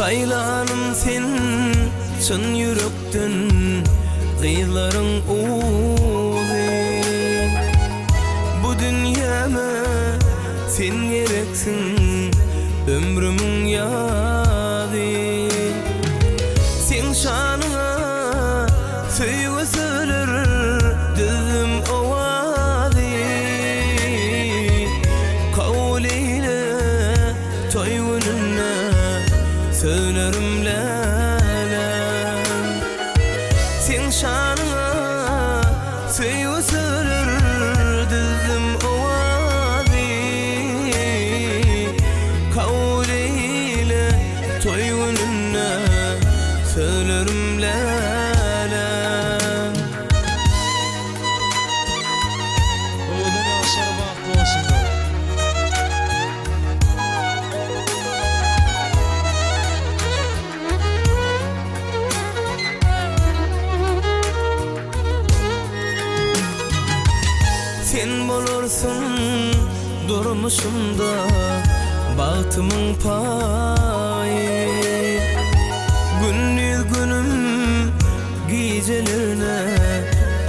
Haylanım sen çın yürekten Gıylarың uzi Bu dünyama sen gereksin Ömrümün yadi Sen şanına söyle söyler Dizim ovadi Kavliyle toygununa Söylerim lala Sen şanına söyle söyler Dizim ovadi Kavliyle toygununa Söylerim lala Oğlum aşağı baktı olsun da. Sen bolursun durmuşumda Bahtımın payı Gündüz günüm gecelerine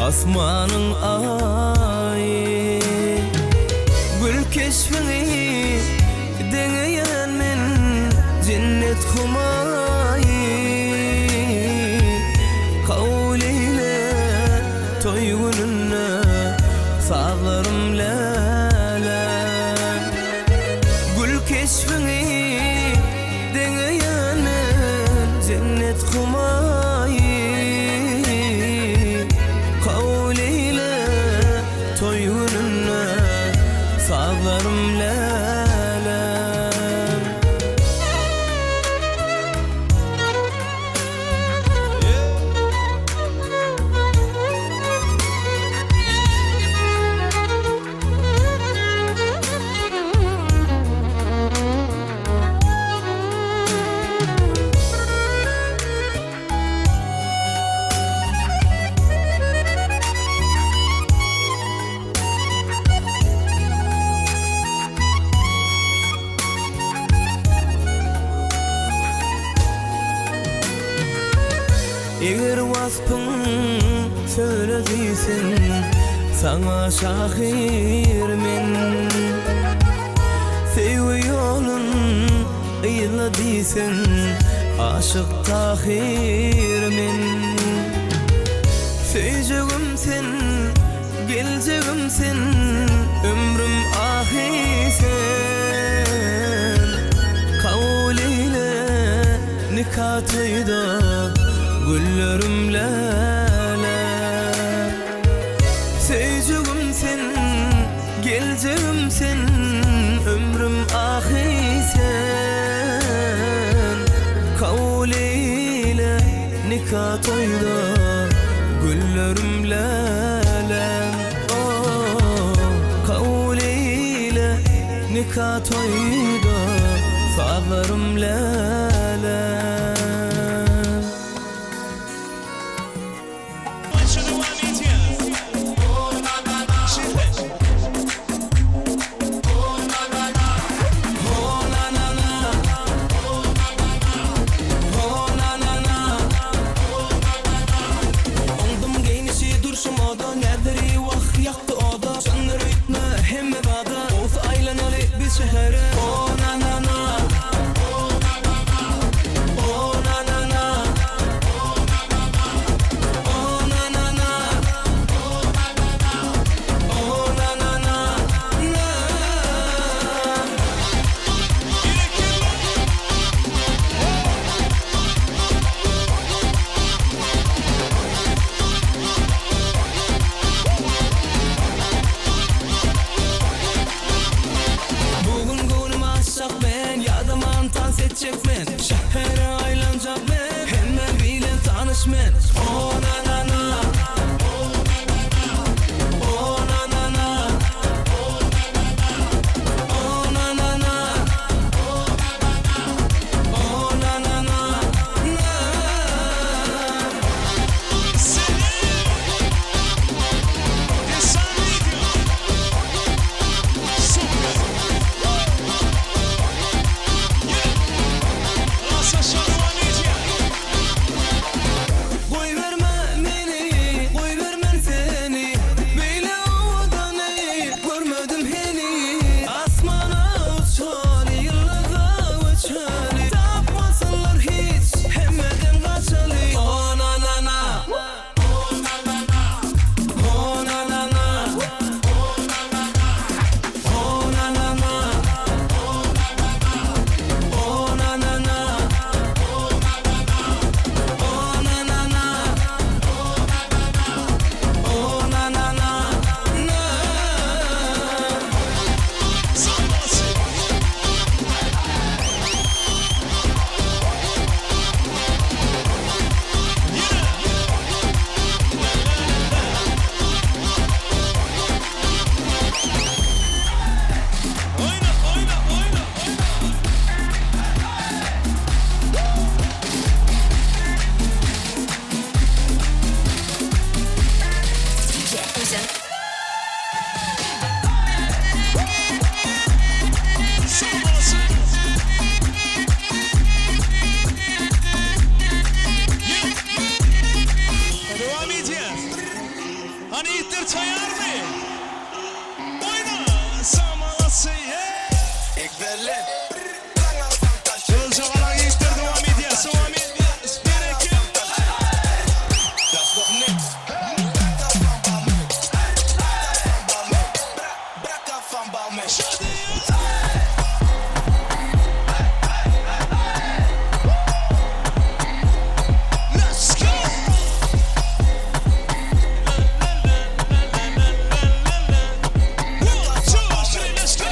Asmanın ayı Gül keşfini deneyen men Cennet humayı Kavliyle toygununa Sağlarım lala Gül keşfini deneyen men Cennet humayı Kavliyle toygununa Sağlarım lala Eğer vasfın söylediysen Sana şahir men Sevgi yolun eylediysen Aşık tahir men Söyleyeceğim sen, geleceğim sen Ömrüm ahir sen Kavliyle nikah toyda Güllerim lala Söyleyeceğim sen, geleceğim sen Ömrüm ahir sen Kavliyle nikah toyda Güllerim lala Kavliyle nikah toyda Sağlarım lala dicen. Devam edeceğiz. Hani ittir çayar mı? Oyna. Samalası ye. Hızlı olan ittir devam edeceğiz. Devam edeceğiz. Bir iki. Let's go. One, two, three, let's go.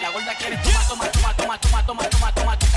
La gorda quiere toma, toma, toma, toma, toma, toma, toma, toma, toma.